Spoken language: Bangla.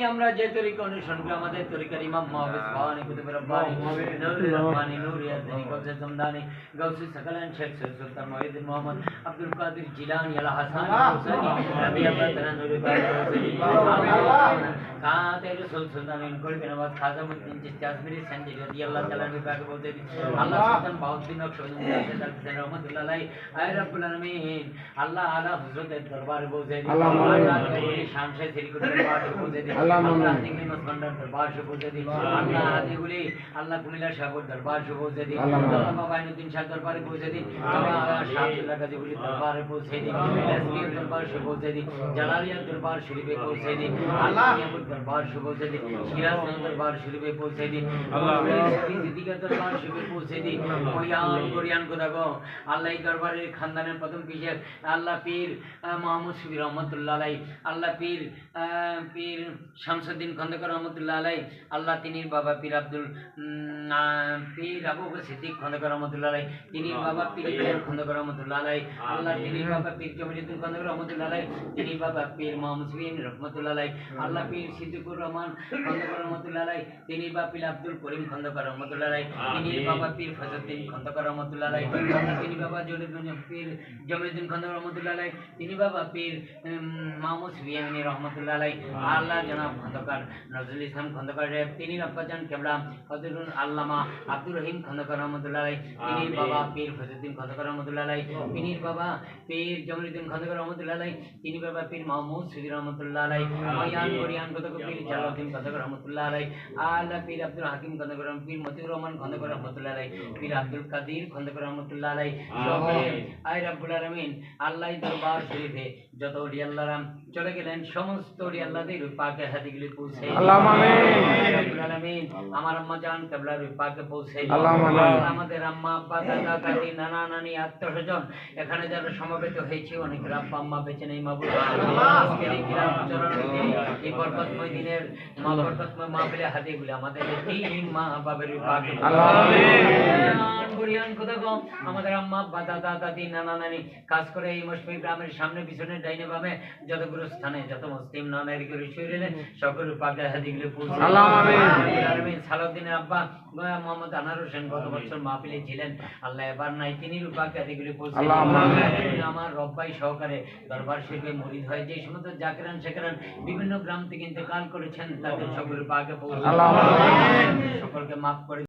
আমরা যে তরিকা অনুসরণ করি আমাদের তরিকার ইমাম মুহাফিজ বানি কুতুব রব্বানি নূর রহমানি নূর ইয়াসিনী কবজে জামদানি গাউসি সকলান শেখ সুলতান মুহিদ্দিন মোহাম্মদ আব্দুল কাদের জিলানী আল হাসান হুসাইনি নবী আল্লাহ তাআলা নূর কাদের সুলতান কলবে নওয়াজ খাজা মুদ্দিন চিশতি আজমিরি সঞ্জয় রাদিয়াল্লাহু তাআলা বিভাগে বলতে আল্লাহ সুলতান বাউদ্দিন নকশবন্দি মুজাদ্দিদ রহমাতুল্লাহ আলাইহি আয় রব্বুল আলামিন আল্লাহ আলা হুজুরের দরবারে পৌঁছে দিন আল্লাহ শান সে সিরিকুল দরবারে পৌঁছে দিন আল্লাহ দিগলি মসবান্ডার দরবারে পৌঁছে দিন আল্লাহ আদিগুলি আল্লাহ কুমিল্লা সাগর দরবারে পৌঁছে দিন আল্লাহ বাবা আইনুদ্দিন শাহ দরবারে পৌঁছে দিন আল্লাহ শাহদুল্লাহ গাজীগুলি দরবারে পৌঁছে দিন এসপিএম দরবারে পৌঁছে দিন জালালিয়া দরবার শরীফে পৌঁছে দিন আল্লাহ নিয়ামত দরবার পৌঁছে দিন সিরাজ দরবার শরীফে পৌঁছে দিন আল্লাহ সিদ্দিকা দরবার শরীফে পৌঁছে দিন ওয়ান কোরিয়ান কোদা গো আল্লাহ এই দরবারের খানদানের প্রথম পীর আল্লাহ পীর মুহাম্মদ শফি রহমাতুল্লাহ আলাইহি আল্লাহ পীর পীর শামসুদ্দিন খন্দকার রহমাতুল্লাহ আলাইহি আল্লাহ তিনির বাবা পীর আব্দুল পীর আবু বকর সিদ্দিক খন্দকার রহমাতুল্লাহ আলাইহি তিনির বাবা পীর ইব্রাহিম খন্দকার রহমাতুল্লাহ আলাইহি আল্লাহ তিনির বাবা পীর জমিরুদ্দিন খন্দকার রহমাতুল্লাহ আলাইহি তিনির বাবা পীর মুহাম্মদ শফি রহমাতুল্লাহ আলাইহি আল্লাহ পীর সিদ্দিকুর রহমান খন্দকার রহমাতুল্লাহ আলাইহি তিনির বাবা পীর আব্দুল করিম খন্দকার রহমাতুল্লাহ আলাইহি তিনির বাবা পীর ফজলুদ্দিন খন্দকার রহমাতুল্লাহ আলাইহি তিনি বাবা পীর জমিরুদ্দিন খন্দকার রহমাতুল্লাহ আলাইহি তিনি বাবা পীর মুহাম্মদ সুফিয়ানি রহমাতুল্লাহ আলাইহি আল্লাহ জনাব খন্দকার নজরুল ইসলাম খন্দকার তিনি আব্বাজান কেবলা হযরতুল আল্লামা আব্দুর রহিম খন্দকার রহমাতুল্লাহ আলাইহি তিনি বাবা পীর ফজলুদ্দিন খন্দকার রহমাতুল্লাহ আলাইহি তিনি বাবা পীর জমিরুদ্দিন খন্দকার রহমাতুল্লাহ আলাইহি তিনি বাবা পীর মুহাম্মদ সুফি রহমাতুল্লাহ আলাইহি ওয়ান কোরিয়ান কত পীর জালালউদ্দিন খন্দকার রহমাতুল্লাহ আলাইহি আল্লাহ পীর আব্দুল হাকিম খন্দকার পীর মতিউর রহমান খন্দকার রহমাতুল্লাহ আলাইহি পীর আব্দুল কাদির খন্দকার রহমাতুল্লাহ আলাইহি সকলে আয় রব্বুল আলামিন আল্লাহ দরবার শরীফে যত ওলি আল্লাহরা চলে গেলেন সমস্ত ওলি আল্লাহদের পাকে হাদিগুলি পৌঁছে আল্লাহুম্মা আমিন রব্বুল আলামিন আমার আম্মা জান কিবলার পাকে পৌঁছে আল্লাহুম্মা আমিন আমাদের আম্মা আব্বা দাদা দাদি নানা নানি আত্মীয়স্বজন এখানে যারা সমবেত হয়েছে অনেক আব্বা আম্মা বেঁচে নেই মাবুদ আজকের এই কিরাম চরণে এই বরকতময় দিনের মা বরকতময় মাহফিলে হাদিগুলি আমাদের তিন মা বাবার পাকে আল্লাহুম্মা আমিন কোরিয়ান খোদা গো আমাদের আম্মা আব্বা দাদা দাদি নানা নানি কাজ করে এই মুসলিম গ্রামের সামনে পিছনে ডাইনে বামে যতগুলো স্থানে যত মুসলিম নানারি করে শুইলেন সকল পাকে হাদিগুলি পৌঁছে আল্লাহুম্মা আমিন সালাউদ্দিনের আব্বা মোহাম্মদ আনার হোসেন গত বছর মাহফিলে ছিলেন আল্লাহ এবার নাই তিনি পাকে হাদিগুলি পৌঁছে আল্লাহুম্মা আমিন আমার রব্বাই সহকারে দরবার শরীফে মুরিদ হয় যে সমস্ত জাকিরান শেখরান বিভিন্ন গ্রাম থেকে ইন্তেকাল করেছেন তাদের সকল পাকে পৌঁছে আল্লাহুম্মা আমিন সকলকে মাফ করে